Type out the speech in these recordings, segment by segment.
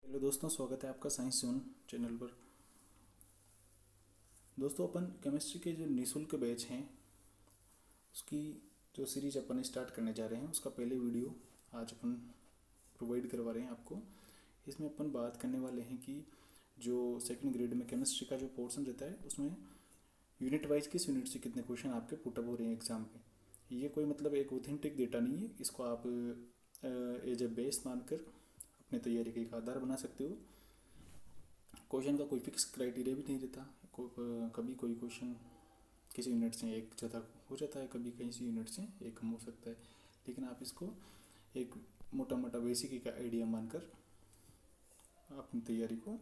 Hello दोस्तों, स्वागत है आपका साइंस जोन चैनल पर। दोस्तों, अपन केमिस्ट्री के जो निःशुल्क बैच हैं उसकी जो सीरीज अपन स्टार्ट करने जा रहे हैं उसका पहले वीडियो आज अपन प्रोवाइड करवा रहे हैं आपको। इसमें अपन बात करने वाले हैं कि जो सेकंड ग्रेड में केमिस्ट्री का जो पोर्शन रहता है उसमें यूनिट वाइज किस यूनिट से कितने क्वेश्चन आपके पुटअप हो रहे हैं एग्ज़ाम पे। ये कोई मतलब एक ऑथेंटिक डेटा नहीं है, इसको आप एज ए बेस मानकर अपनी तैयारी का एक आधार बना सकते हो। क्वेश्चन का कोई फिक्स क्राइटेरिया भी नहीं रहता। कभी कोई क्वेश्चन किसी यूनिट से एक ज़्यादा हो जाता है, कभी किसी यूनिट से एक कम हो सकता है, लेकिन आप इसको एक मोटा मोटा बेसिक का आइडिया मानकर अपनी तैयारी को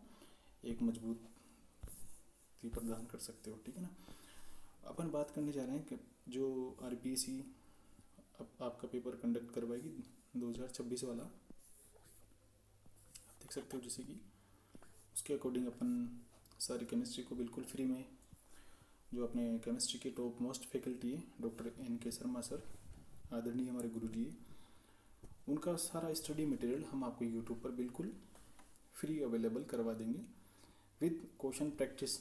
एक मजबूती प्रदान कर सकते हो। ठीक है ना। अपन बात करने जा रहे हैं कि जो आरपीएससी अब आपका पेपर कंडक्ट करवाएगी 2026 वाला, आप देख सकते हो। जैसे कि उसके अकॉर्डिंग अपन सारी केमिस्ट्री को बिल्कुल फ्री में, जो अपने केमिस्ट्री के टॉप मोस्ट फैकल्टी है डॉक्टर NK शर्मा सर, आदरणीय हमारे गुरु जी, उनका सारा स्टडी मटेरियल हम आपको यूट्यूब पर बिल्कुल फ्री अवेलेबल करवा देंगे विद क्वेश्चन प्रैक्टिस।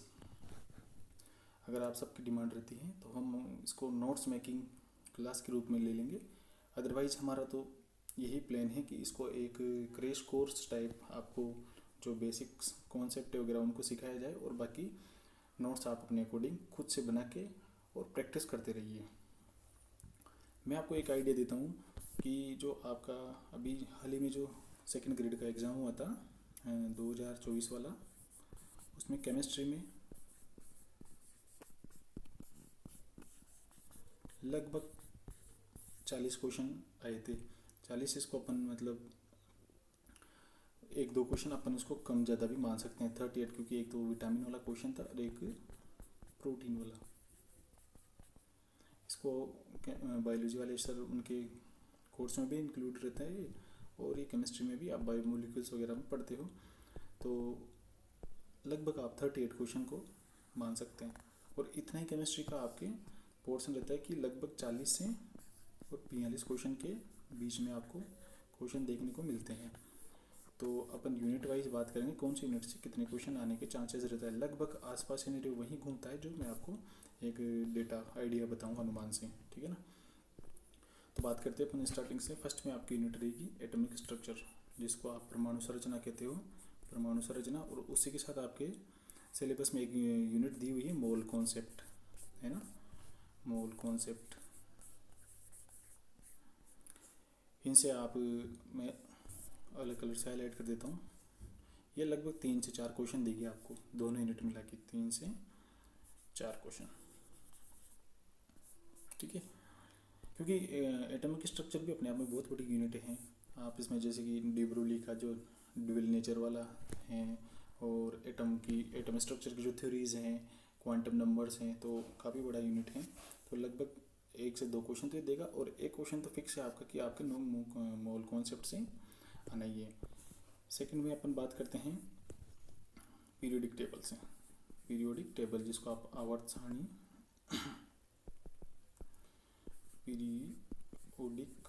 अगर आप सबकी डिमांड रहती है तो हम इसको नोट्स मेकिंग क्लास के रूप में ले लेंगे। अदरवाइज़ हमारा तो यही प्लान है कि इसको एक क्रैश कोर्स टाइप आपको जो बेसिक्स कॉन्सेप्ट वगैरह उनको सिखाया जाए और बाकी नोट्स आप अपने अकॉर्डिंग खुद से बना के और प्रैक्टिस करते रहिए। मैं आपको एक आइडिया देता हूँ कि जो आपका अभी हाल ही में जो सेकंड ग्रेड का एग्ज़ाम हुआ था 2024 वाला, उसमें केमिस्ट्री में लगभग 40 क्वेश्चन आए थे। 40, इसको अपन मतलब एक दो क्वेश्चन अपन उसको कम ज़्यादा भी मान सकते हैं, 38, क्योंकि एक तो विटामिन वाला क्वेश्चन था और एक प्रोटीन वाला। इसको बायोलॉजी वाले सर उनके कोर्स में भी इंक्लूड रहता है और ये केमिस्ट्री में भी आप बायोमोलिक्यूल्स वगैरह में पढ़ते हो, तो लगभग आप 38 क्वेश्चन को मान सकते हैं। और इतना ही केमिस्ट्री का आपके पोर्शन रहता है कि लगभग 40 से और 42 क्वेश्चन के बीच में आपको क्वेश्चन देखने को मिलते हैं। तो अपन यूनिट वाइज बात करेंगे कौन सी यूनिट से कितने क्वेश्चन आने के चांसेस रहता है। लगभग आसपास सिनेरियो वही घूमता है जो मैं आपको एक डेटा आइडिया बताऊंगा अनुमान से। ठीक है ना। तो बात करते हैं अपन स्टार्टिंग से। फर्स्ट में आपकी यूनिट रहेगी एटॉमिक स्ट्रक्चर, जिसको आप परमाणु संरचना कहते हो, परमाणु संरचना। और उसी के साथ आपके सिलेबस में एक यूनिट दी हुई है मोल कॉन्सेप्ट, है ना, मोल कॉन्सेप्ट। इनसे आप मैं अलग कलर से हाईलाइट कर देता हूँ। ये लगभग 3 से 4 क्वेश्चन देगी आपको, दोनों यूनिट मिला के 3 से 4 क्वेश्चन। ठीक है। क्योंकि एटॉमिक स्ट्रक्चर भी अपने आप में बहुत बड़ी यूनिट हैं। आप इसमें जैसे कि डी ब्रोगली का जो ड्यूअल नेचर वाला है, और एटम स्ट्रक्चर की जो थ्योरीज हैं, क्वांटम नंबर्स हैं, तो काफ़ी बड़ा यूनिट है। तो लगभग 1 से 2 क्वेश्चन तो ये देगा, और एक क्वेश्चन तो फिक्स है आपका कि आपके मोल कॉन्सेप्ट से आना ही है। सेकंड में अपन बात करते हैं पीरियोडिक टेबल से। पीरियोडिक टेबल, जिसको आप आवर्त सारणी, पीरियोडिक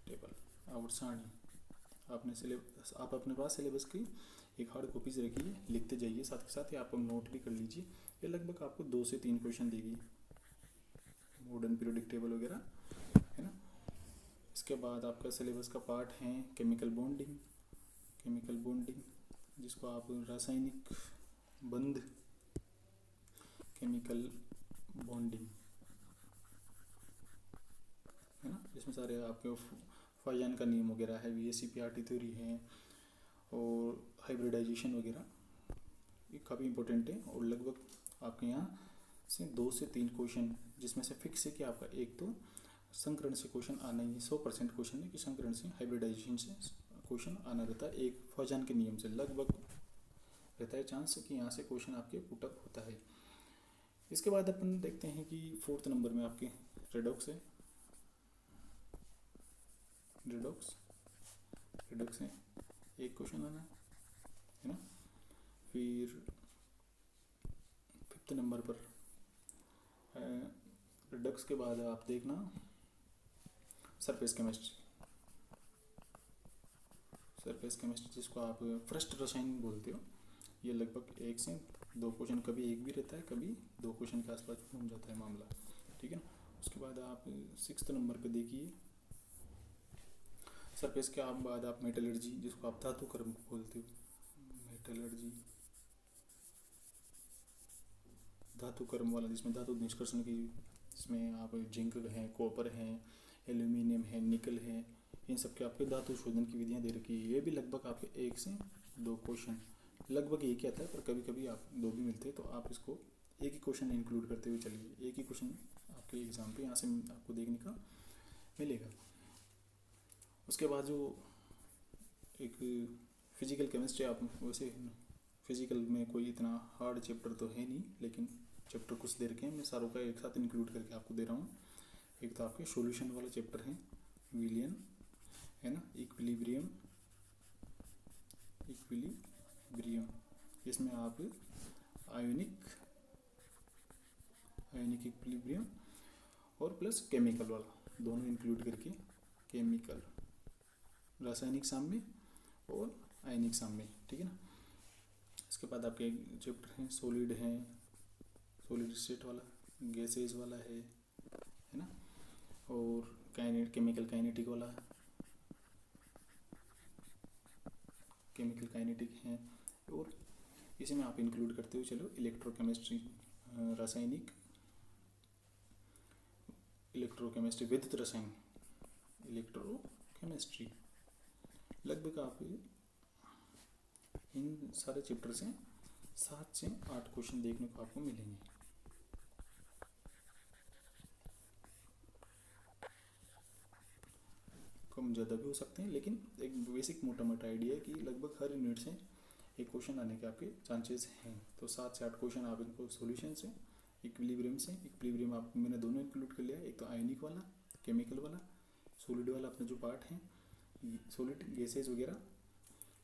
टेबल, आवर्त सारणी, आप अपने पास सिलेबस की एक हार्ड कॉपीज रखिए, लिखते जाइए, साथ के साथ ही आप नोट भी कर लीजिए। ये लगभग आपको 2 से 3 क्वेश्चन देगी, मॉडर्न पीरियोडिक टेबल वगैरह, है ना। इसके बाद आपका सिलेबस का पार्ट है केमिकल बॉन्डिंग, जिसको आप रासायनिक बंध, केमिकल बॉन्डिंग, है ना, जिसमें सारे आपके फाइजन का नियम वगैरह है, VSEPRT थ्योरी है, और हाइब्रिडाइजेशन वगैरह, ये काफ़ी इंपॉर्टेंट है। और लगभग आपके यहाँ से 2 से 3 क्वेश्चन, जिसमें से फिक्स है कि आपका एक तो संकरण से क्वेश्चन आना ही 100% क्वेश्चन है कि संकरण से, हाइब्रिडाइजेशन से क्वेश्चन आना रहता है। एक फॉजन के नियम से लगभग रहता है चांस कि यहाँ से क्वेश्चन आपके पुटअप होता है। इसके बाद अपन देखते हैं कि 4th नंबर में आपके रेडॉक्स है। रेडॉक्स है, एक क्वेश्चन आना है ना। फिर 5th नंबर पर रेडॉक्स के बाद आप देखना सरफेस केमिस्ट्री। सरफेस केमिस्ट्री जिसको आप फर्स्ट रसायन बोलते हो, ये लगभग 1 से 2 क्वेश्चन, कभी एक भी रहता है, कभी 2 क्वेश्चन के आसपास घूम जाता है मामला, ठीक है ना। उसके बाद आप 6th नंबर पे देखिए, सरफेस के बाद आप मेटलर्जी जिसको आप धातु कर्म बोलते हो, मेटलर्जी धातु कर्म वाला, जिसमें धातु निष्कर्षण की, जिसमें आप जिंक है, कॉपर है, एल्यूमिनियम है, निकल है, इन सब के आपके धातु शोधन की विधियां दे रखी है। ये भी लगभग आपके 1 से 2 क्वेश्चन, लगभग एक ही आता है, पर कभी कभी आप 2 भी मिलते हैं, तो आप इसको एक ही क्वेश्चन इंक्लूड करते हुए चलिए, एक ही क्वेश्चन आपके एग्जाम पे यहाँ से आपको देखने का मिलेगा। उसके बाद जो एक फिजिकल केमिस्ट्री, आप वैसे फिजिकल में कोई इतना हार्ड चैप्टर तो है नहीं, लेकिन चैप्टर कुछ दे रखे हैं, मैं सारों का एक साथ इंक्लूड करके आपको दे रहा हूँ। एक तो आपके सॉल्यूशन वाला चैप्टर है, विलियन है ना, इक्विलिब्रियम, इसमें आप आयोनिक इक्विलिब्रियम और प्लस केमिकल वाला दोनों इंक्लूड करके, केमिकल रासायनिक साम्य और आयनिक साम्य, ठीक है ना। इसके बाद आपके चैप्टर हैं सॉलिड हैं, सॉलिड स्टेट वाला, गैसेज वाला है ना, और केमिकल काइनेटिक वाला, केमिकल काइनेटिक है, और इसी में आप इंक्लूड करते हुए चलो इलेक्ट्रोकेमिस्ट्री, रासायनिक इलेक्ट्रोकेमिस्ट्री, विद्युत रसायन इलेक्ट्रोकेमिस्ट्री। लगभग आप इन सारे चैप्टर से 7 से 8 क्वेश्चन देखने को आपको मिलेंगे। कम ज़्यादा भी हो सकते हैं, लेकिन एक बेसिक मोटा मोटा आइडिया है कि लगभग हर यूनिट से एक क्वेश्चन आने के आपके चांसेस हैं। तो 7 से 8 क्वेश्चन आप इनको सॉल्यूशन से, इक्विलिब्रियम आप मैंने दोनों इंक्लूड कर लिया, एक तो आयनिक वाला, केमिकल वाला, सॉलिड वाला अपना जो पार्ट है, सॉलिड गैसेज वगैरह,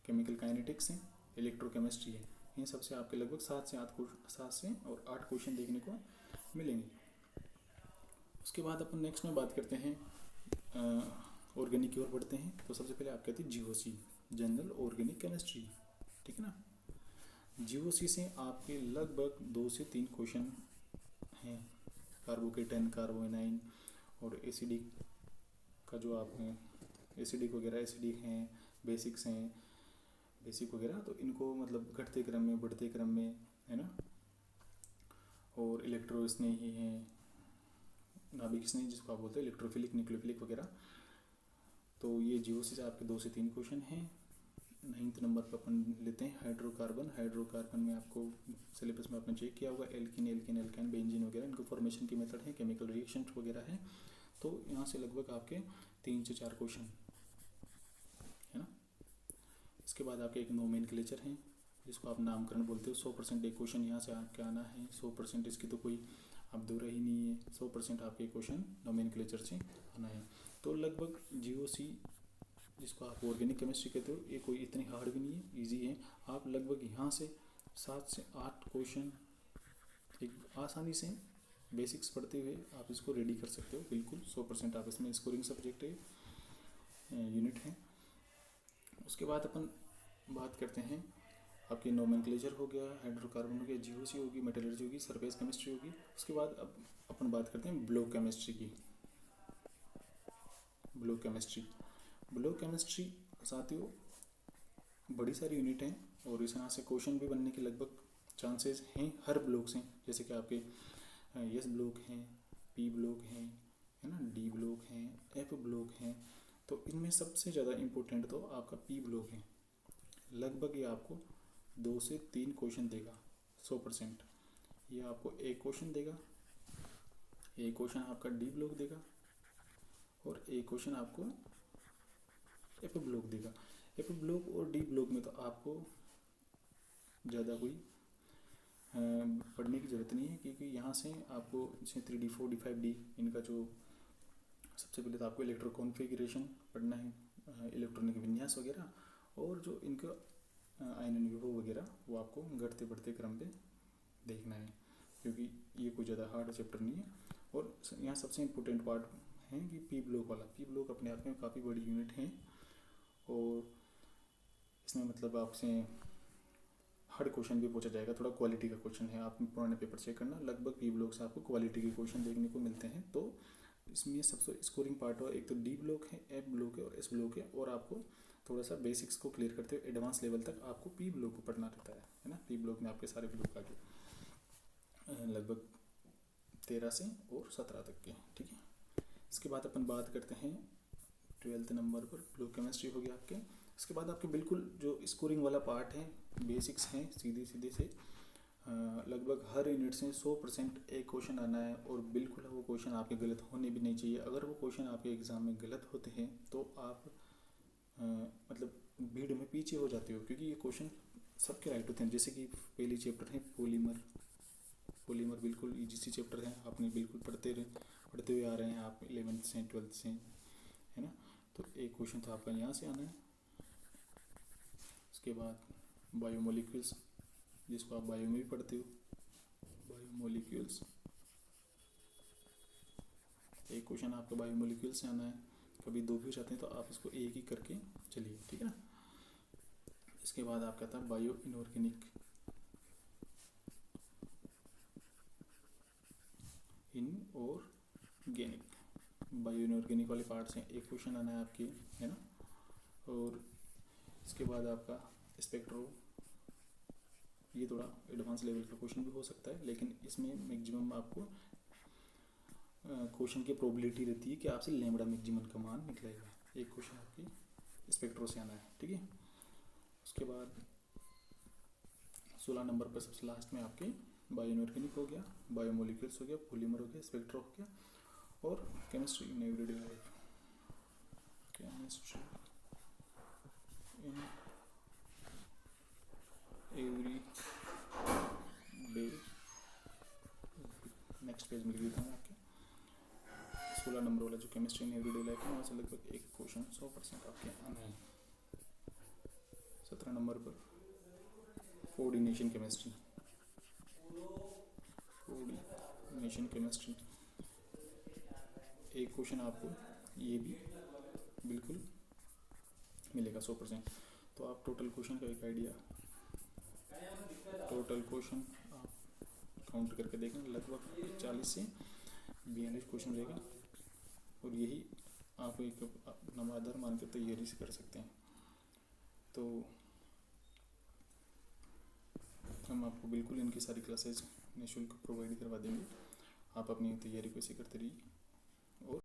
केमिकल काइनेटिक्स है, इलेक्ट्रोकेमिस्ट्री है, इन सब से आपके लगभग 7 से 8 क्वेश्चन देखने को मिलेंगे। उसके बाद अपन नेक्स्ट में बात करते हैं, ऑर्गेनिक की ओर बढ़ते हैं। तो सबसे पहले आप कहते हैं जीओसी, जनरल ऑर्गेनिक केमिस्ट्री, ठीक है ना। जीओसी से आपके लगभग 2 से 3 क्वेश्चन हैं, कार्बोकेटन, कार्बोनाइन और एसिडिक का, जो आप एसिडिक वगैरह, एसिडिक हैं, बेसिक्स हैं, बेसिक वगैरह, तो इनको मतलब घटते क्रम में, बढ़ते क्रम में, है ना। और इलेक्ट्रो स्नेही है, नाभिक स्नेही जिसको आप बोलते हैं, इलेक्ट्रोफिलिक, न्यूक्लियोफिलिक वगैरह। तो ये जीओसी से आपके 2 से 3 क्वेश्चन हैं। 9th नंबर पर अपन लेते हैं हाइड्रोकार्बन में आपको सिलेबस में आपने चेक किया होगा, एल्किन, बेंजीन वगैरह, इनको फॉर्मेशन की मेथड है, केमिकल रिएक्शन वगैरह है। तो यहाँ से लगभग आपके 3 से 4 क्वेश्चन है ना। इसके बाद आपके एक नोमेनक्लेचर है, जिसको आप नामकरण बोलते हो। 100% एक क्वेश्चन यहाँ से आपके आना है, 100% इसकी तो कोई अब दो रही नहीं है, 100% आपके क्वेश्चन नोमेनक्लेचर से आना है। तो लगभग जीओसी जिसको आप ऑर्गेनिक केमिस्ट्री कहते हो, ये कोई इतनी हार्ड भी नहीं है, इजी है। आप लगभग यहाँ से 7 से 8 क्वेश्चन एक आसानी से बेसिक्स पढ़ते हुए आप इसको रेडी कर सकते हो, बिल्कुल 100% आप इसमें स्कोरिंग सब्जेक्ट है, यूनिट है। उसके बाद अपन बात करते हैं, आपकी नोमेनक्लेचर हो गया, हाइड्रोकार्बन हो गया, जीओसी होगी, मेटलर्जी होगी, सरफेस केमिस्ट्री होगी। उसके बाद अब अपन बात करते हैं ब्लॉक केमिस्ट्री की। ब्लॉक केमिस्ट्री साथियों बड़ी सारी यूनिट हैं, और इस यहाँ से क्वेश्चन भी बनने के लगभग चांसेस हैं हर ब्लॉक से। जैसे कि आपके एस ब्लॉक हैं, पी ब्लॉक हैं, है ना, डी ब्लॉक हैं, एफ ब्लॉक हैं। तो इनमें सबसे ज़्यादा इम्पोर्टेंट तो आपका पी ब्लॉक है। लगभग ये आपको 2 से 3 क्वेश्चन देगा 100%। ये आपको एक क्वेश्चन देगा, एक क्वेश्चन आपका डी ब्लॉक देगा, और एक क्वेश्चन आपको एफ ब्लॉक देगा। एफ ब्लॉक और डी ब्लॉक में तो आपको ज़्यादा कोई पढ़ने की ज़रूरत नहीं है, क्योंकि यहाँ से आपको जैसे 3D 4D 5D इनका जो सबसे पहले तो आपको इलेक्ट्रो कॉन्फ़िगरेशन पढ़ना है, इलेक्ट्रॉनिक विन्यास वगैरह, और जो इनका आयनन विभव वगैरह वो आपको घटते बढ़ते क्रम पे देखना है, क्योंकि ये कोई ज़्यादा हार्ड चैप्टर नहीं है। और यहाँ सबसे इम्पोर्टेंट पार्ट है कि पी ब्लॉक वाला। पी ब्लॉक अपने आप में काफ़ी बड़ी यूनिट है, और इसमें मतलब आपसे हार्ड क्वेश्चन भी पूछा जाएगा, थोड़ा क्वालिटी का क्वेश्चन है, आप पुराने पेपर चेक करना, लगभग बी ब्लॉक से आपको क्वालिटी के क्वेश्चन देखने को मिलते हैं। तो इसमें सबसे स्कोरिंग पार्ट हो, एक तो डी ब्लॉक है, एफ ब्लॉक है और एस ब्लॉक है, और आपको थोड़ा सा बेसिक्स को क्लियर करते हुए एडवांस लेवल तक आपको पी ब्लॉक को पढ़ना रहता है ना। पी ब्लॉक में आपके सारे ब्लॉक आ गए लगभग 13 से और 17 तक के, ठीक है। इसके बाद अपन बात करते हैं 12th नंबर पर ब्लॉक केमिस्ट्री हो गया आपके। इसके बाद आपके बिल्कुल जो स्कोरिंग वाला पार्ट है, बेसिक्स हैं सीधे सीधे से, लगभग हर यूनिट से 100% एक क्वेश्चन आना है, और बिल्कुल वो क्वेश्चन आपके गलत होने भी नहीं चाहिए। अगर वो क्वेश्चन आपके एग्ज़ाम में गलत होते हैं तो आप मतलब भीड़ में पीछे हो जाते हो, क्योंकि ये क्वेश्चन सबके राइट होते हैं। जैसे कि पहली चैप्टर है पॉलीमर, पॉलीमर बिल्कुल ईजी सी चैप्टर है, आपने बिल्कुल पढ़ते हुए आ रहे हैं आप 11th से 12th से, है ना। तो एक क्वेश्चन तो आपका यहाँ से आना है। उसके बाद बायोमोलिक्यूल्स, जिसको आप बायो में भी पढ़ते हो, बायोमोलिक्यूल्स, एक क्वेश्चन आपका बायोमोलिक्यूल से आना है। कभी दो भी हो जाते हैं तो आप इसको एक ही करके चलिए, ठीक है ना। इसके बाद आपका था bio inorganic, inorganic, bio inorganic वाले पार्ट से एक क्वेश्चन आना है आपके, है ना। और इसके बाद आपका स्पेक्ट्रो, ये थोड़ा एडवांस लेवल का क्वेश्चन भी हो सकता है, लेकिन इसमें मैक्सिमम आपको क्वेश्चन की प्रोबेबिलिटी रहती है कि आपसे लैम्बडा मैक्सिमम का मान निकलेगा। एक क्वेश्चन आपकी स्पेक्ट्रो से आना है, ठीक है। उसके बाद 16 नंबर पर सबसे लास्ट में आपके बायो इनऑर्गेनिक हो गया, बायोमोलिक्यूल्स हो गया, पॉलीमर हो गया, स्पेक्ट्रो हो गया, और chemistry in everyday life, chemistry in every day. Next page में लिख देता हूँ आपके 16 नंबर वाला जो केमिस्ट्री इन एवरीडे लाइफ है, वहाँ से लगभग एक क्वेश्चन 100% आपके आना है। 17 नंबर पर कोऑर्डिनेशन केमिस्ट्री, कोऑर्डिनेशन केमिस्ट्री, एक क्वेश्चन आपको ये भी बिल्कुल मिलेगा 100%। तो आप टोटल क्वेश्चन का एक आइडिया, टोटल क्वेश्चन आप काउंट करके देखें, लगभग 40 से 42 क्वेश्चन रहेगा, और यही आप एक अपना आधार मान के तैयारी से कर सकते हैं। तो हम आपको बिल्कुल इनकी सारी क्लासेज निःशुल्क प्रोवाइड करवा देंगे, आप अपनी तैयारी को इसी करते रहिए।